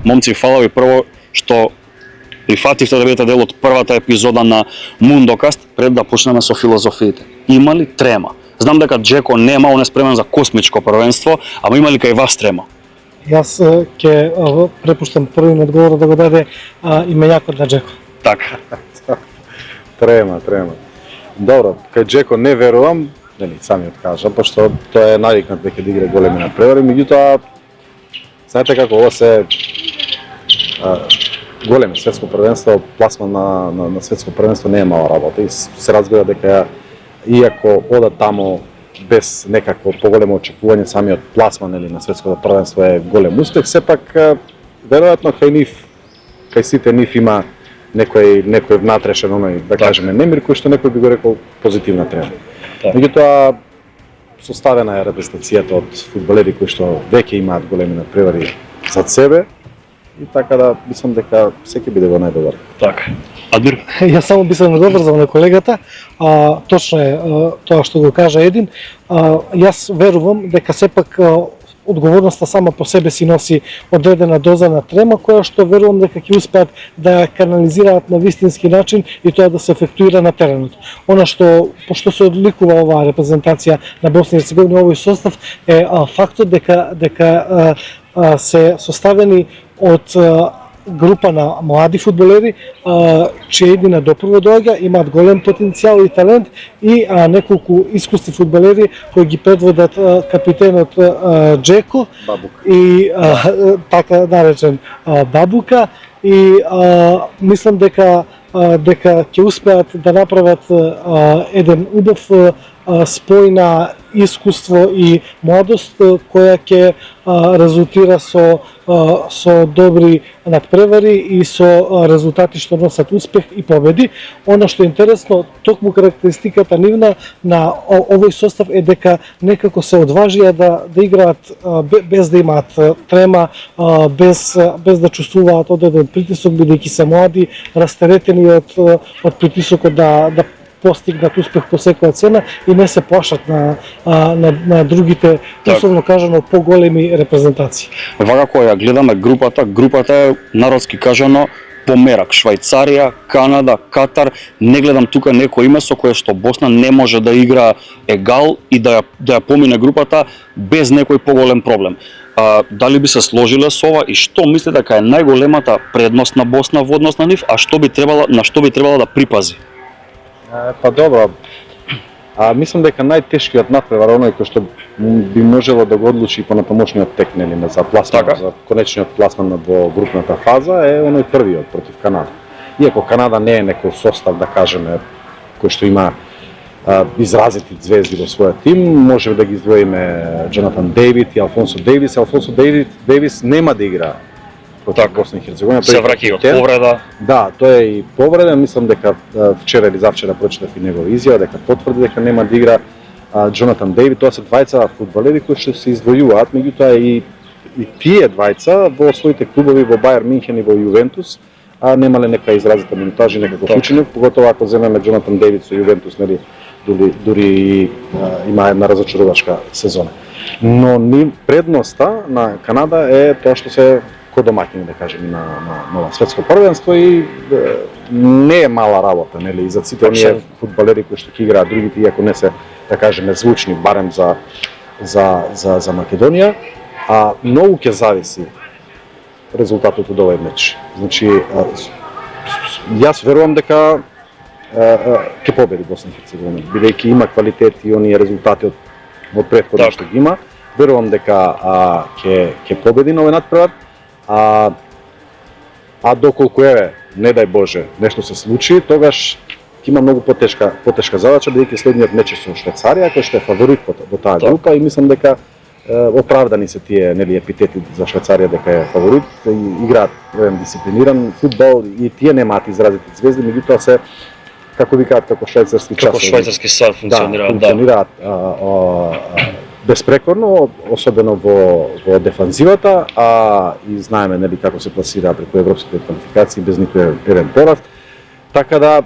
Момци, фала ви прво што прифативте да бидете дел од првата епизода на Мундокаст пред да почнеме со филозофиите. Има ли трема? Знам дека Джеко нема, он е спремен за космичко првенство, ама има ли кај вас трема? Јас ќе препуштам првиот одговор да го даде имењакот на Джеко. Така. Трема. Добро, кај Джеко не верувам, нели самиот кажа, пошто тој е навикнат веќе да игра големи надпревари, меѓутоа знаете како ова се големи светско првенство, пласман на светско првенство не е мала работа и се разбира дека иако одат таму без некакво поголемо очекување, самиот пласман или на светското првенство е голем успех, сепак веројатно кај сите нив има некој внатрешен оној, да кажеме, немир кој што некој би го рекол позитивна трема. Меѓутоа составена е репрезентацијата од фудбалери кои што веќе имаат големи надпревари зад себе и така да мислам дека секој биде во најдобар. Така. Адмир? Јас само би се надоврзал на колегата, точно е тоа што го кажа Един. Јас верувам дека сепак одговорноста сама по себе си носи одредена доза на трема, која што верувам дека ќе успеат да канализираат на вистински начин и тоа да се ефектуира на теренот. Она што, пошто се одликува оваа репрезентација на Босна и Херцеговина, овој состав е фактот дека се составени од група на млади фудбалери, чија едина допрво доаѓа, имаат голем потенцијал и талент и неколку искусни фудбалери кои ги предводат капитенот Джеко и така наречен Бабука и мислам дека ќе успеат да направат еден убав спој на искуство и младост која ќе резултира со добри надпревари и со резултати што носат успех и победи. Она што е интересно, токму карактеристиката нивна на овој состав е дека некако се одважија да играат без да имаат трема, без да чувствуваат одреден притисок, бидејќи се млади, растеретени од притисокот да постигнат успех по секоја цена и не се плашат на другите, условно кажано, поголеми репрезентации. Вака која ја гледаме групата е народски кажано померак. Швајцарија, Канада, Катар, не гледам тука некој име со кое што Босна не може да игра егал и да ја помине групата без некој поголем проблем. Дали би се сложиле со ова и што мислите дека е најголемата предност на Босна во однос на нив, а на што би требала да припази? Па добро, мислам дека најтешкиот надпревар, оној кој што би можело да го одлучи понатамошниот тек, нели, за пласман, за конечниот пласман во групната фаза е оној првиот против Канада. Иако Канада не е некој состав, да кажеме, кој што има изразити звезди во својот тим, може да ги издвоиме Джонатан Дейвид и Алфонсо Дейвис. Алфонсо Дейвис нема да игра против Босна и Херцеговина. Се враќа од повреда. Да, тој е и повреден, мислам дека вчера или завчера прочитав и негова изјава дека потврди дека нема да игра Джонатан Дейвид. Тоа се двајца фудбалери кои што се издвојуваат, меѓутоа и тие двајца во своите клубови во Бајер Минхен и во Јувентус немале нека изразита минутажи, некако ученик, поготово ако земеме Джонатан Дейвид со Јувентус, нели, дури има една разочарувачка сезона. Но предноста на Канада е тоа што се домаќини, да кажем, на светско првенство и не е мала работа, нели, и за сите оние фудбалери кои што ќе играат, другите иако не се, да кажеме, звучни барем за Македонија, многу ќе зависи резултатот од овој меч. Значи, јас верувам дека ќе победи Босна и Херцеговина, бидејќи има квалитет и оние резултати од претходно што ги има. Верувам дека ќе победи на овој надпревар. Доколку не дај Боже, нешто се случи, тогаш ќе има многу потешка задача, бидејќи следниот меч е со Швајцарија, кој што е фаворит во таа група и мислам дека оправдани се тие, нели, епитети за Швајцарија дека е фаворит, играат дисциплиниран фудбал и тие немаат изразити звезди, меѓутоа се, како викаат, како швајцарски час. Како швајцарски сад функционираат, да. Функционираат безпрекорно, особено во дефанзивата, и знаеме, нели, како се пласира преку европските квалификации без никој еден порав. Така да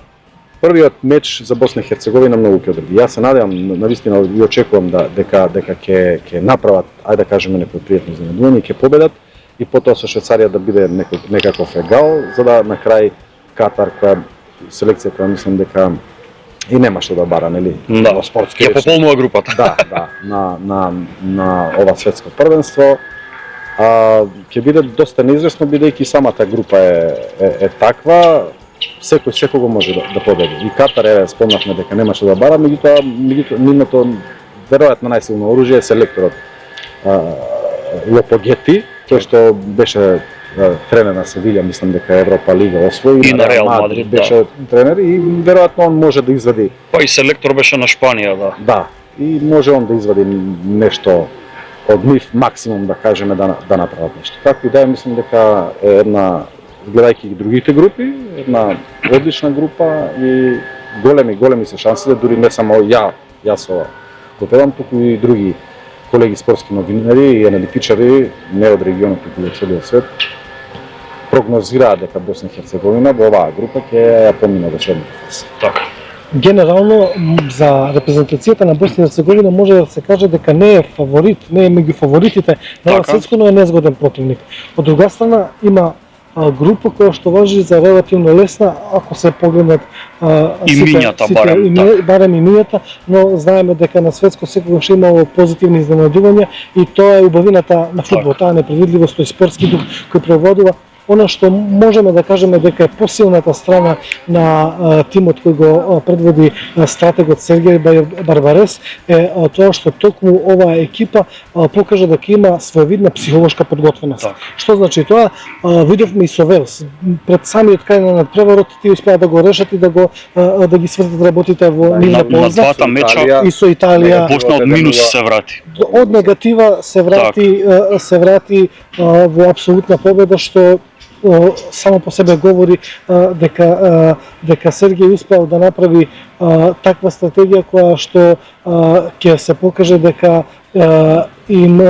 првиот меч за Босна и Херцеговина многу ќе одреди. Јас се надевам, навистина и очекувам дека ќе направат, ајде да кажеме, некој пријатно изненадување, ќе победат и потоа со Швајцарија да биде некаков егал, за да на крај Катар, која селекција која мислам дека и нема што да бара, нели? Да, спортски. Ја пополнува групата. Да, на ова светско првенство. Ќе биде доста неизвестно, бидејќи самата група е таква, секој може да победи. И Катар, спомнавме дека нема што да бара, меѓутоа нивното веројатно најсилно оружје е селекторот Лопогети, тој што беше тренер на Севилја, мислам дека Европа лига освои, и на Реал Мадрид беше тренер и веројатно он може да извади. Па и селектор беше на Шпанија, да. Да, и може он да извади нешто од нив, максимум да кажеме да направат нешто. Како и да е, мислам дека е една, гледајќи другите групи, една одлична група и големи се шансите, дури не само јас ова го педам, туку и други колеги спортски новинари и аналитичари, не од регионот, туку и од целиот свет, прогнозираат дека Босна и Херцеговина во оваа група ќе ја помине до следната фаза. Така. Генерално за репрезентацијата на Босна и Херцеговина може да се каже дека не е фаворит, не е меѓу фаворитите на ова светско, но е незгоден противник. Од друга страна има група која што важи за релативно лесна, ако се погледнат имињата барем имињата, но знаеме дека на светско секогаш имало позитивни изненадувања и тоа е убавината на фудбал, таа непредвидливост, тој спортски дух кој преводува. Она што можеме да кажеме дека е посилната страна на тимот кој го предводи стратегот Сергеј Барбарес е тоа што токму оваа екипа покажа дека има своевидна психолошка подготвеност. Што значи тоа? Видовме и со Велс. Пред самиот крај на надпреварот тие успеа да го решат и да ги свртат работите во нивна полза. На двата меча и со Италија. Босна од минус се врати. Од негатива се врати во апсолутна победа, што само по себе говори дека Сергеј успеал да направи таква стратегија која што ќе се покаже дека им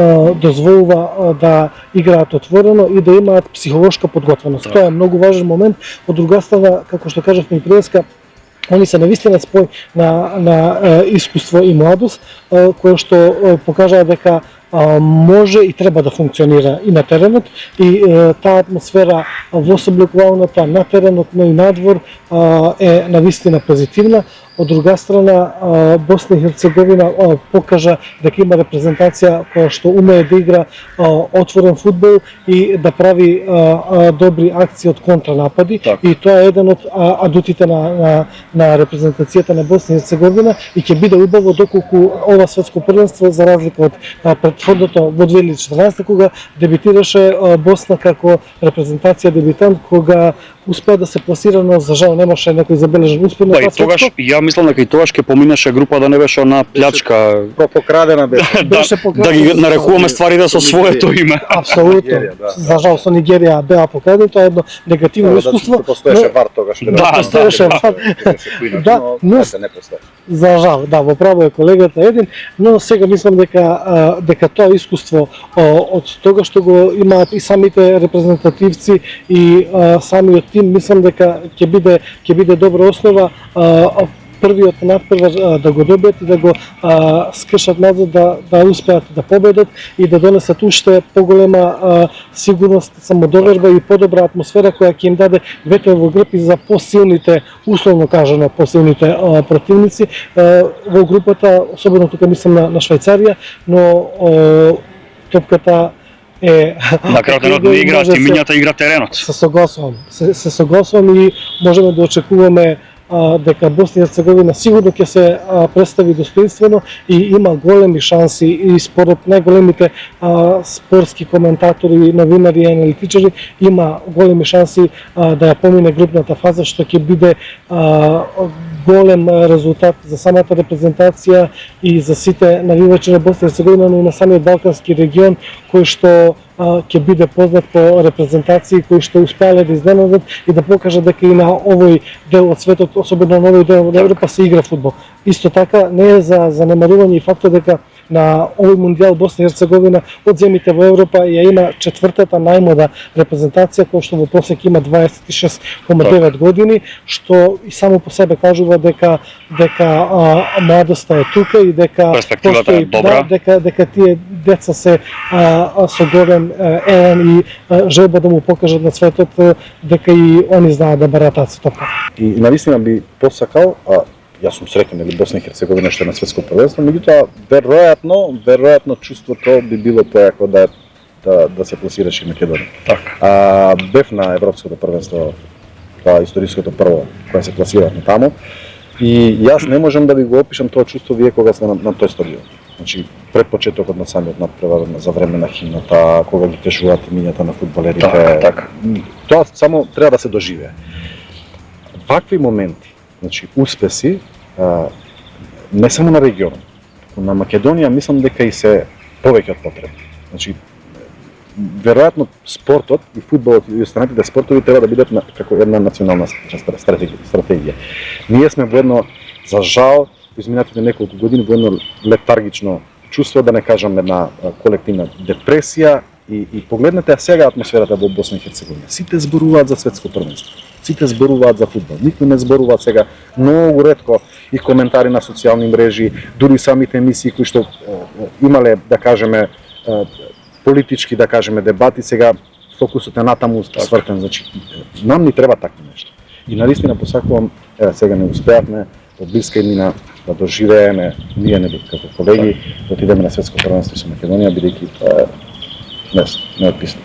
дозволува да играат отворено и да имаат психолошка подготвеност. Тоа е многу важен момент. Од друга страна, како што кажавме и преска, они се навистина спој на искуство и младост, кој што покажаа дека може и треба да функционира и на теренот и таа атмосфера во собликувањето на теренот, но и надвор е навистина позитивна. Од друга страна, Босна и Херцеговина покажа дека има репрезентација која што умее да игра отворен фудбал и да прави добри акции од контранапади. И тоа е еден од адутите на репрезентацијата на Босна и Херцеговина и ќе биде убаво доколку ова светско првенство, за разлика од претходното во 2014 кога дебитираше Босна како репрезентација дебитант, кога успеа да се пласира, но за жал немаше некој забележен успех на тоа светско. Ја мислам дека и тогаш ќе поминеше група да не беше она плячка. Покрадена беше. Да ги нарекуваме стварите со своето име. Апсолутно. За жал со Нигерија беа покрадени, тоа е едно негативно искуство. Постоеше вар тогаш. Постоеше вар. Да, но за жал, да, во право е колегата еден, но сега мислам дека тоа искуство од тога што го имаат и самите репрезентативци и самиот тим, мислам дека ќе биде добра основа првиот надпревар да го добият и да го скршат назад, да успеат да победат и да донесат уште поголема сигурност, самодоверба и подобра атмосфера која ќе им даде ветер во грб и за посилните, условно кажано, посилните противници во групата, особено тука мислам на Швајцарија, но топката на крајот на да играат имињата, игра теренот. Се согласувам и можеме да очекуваме дека Босна и Херцеговина сигурно ќе се представи достоинствено и има големи шанси и според најголемите спортски коментатори, новинари и аналитичари има големи шанси да ја помине групната фаза, што ќе биде голем резултат за самата репрезентација и за сите навивачи на Босна и Херцеговина, но и на самиот балкански регион кој што ќе биде познат по репрезентации кои што успеале да изненадат и да покажат дека и на овој дел од светот, особено на овој дел од Европа, се игра фудбал. Исто така не е за занемарување и фактот дека на овој мундијал Босна и Херцеговина од земите во Европа ја има 4-та најмлада репрезентација, која што во просек има 26,9 години, што и само по себе кажува дека младоста е тука и дека перспективата е добра. дека тие деца се со голем елан и желба да му покажат на светот дека и они знаат да баратаат со топка. И навистина би посакал, јас сум среќен или Босна и Херцеговина што е на светско првенство, меѓутоа веројатно чувството би било појако да се пласираше и Македонија. Така. Бев на европското првенство, тоа историското прво, кое се пласират на таму, и јас не можам да ви го опишам тоа чувство вие кога сте на тој стадион. Значи, пред почетокот на самиот надпревар за време на химната, кога ги кажуваат имињата на фудбалерите, Така. тоа само треба да се доживее. Вакви моменти, значи успеси, не само на регионот, на Македонија мислам дека и се повеќе од потребни. Значи, веројатно спортот и фудбалот и останатите спортови треба да бидат како една национална стратегија. Ние сме во едно, за жал, изминатите неколку години во едно летаргично чувство, да не кажам една колективна депресија, и погледнете сега атмосферата во Босна и Херцеговина. Сите зборуваат за светско првенство. Сите зборуваат за фудбал. Никој не зборува сега, многу ретко и коментари на социјални мрежи, дури самите емисии кои што имале, да кажеме, политички, да кажеме, дебати, сега фокусот е натаму свртен. Значи, нам ни треба такво нешто. И наистина посакувам, сега не успеавме, во блиска иднина да доживееме, ние како колеги, да отидеме на светско првенство со Македонија, бидејќи тоа е неописно.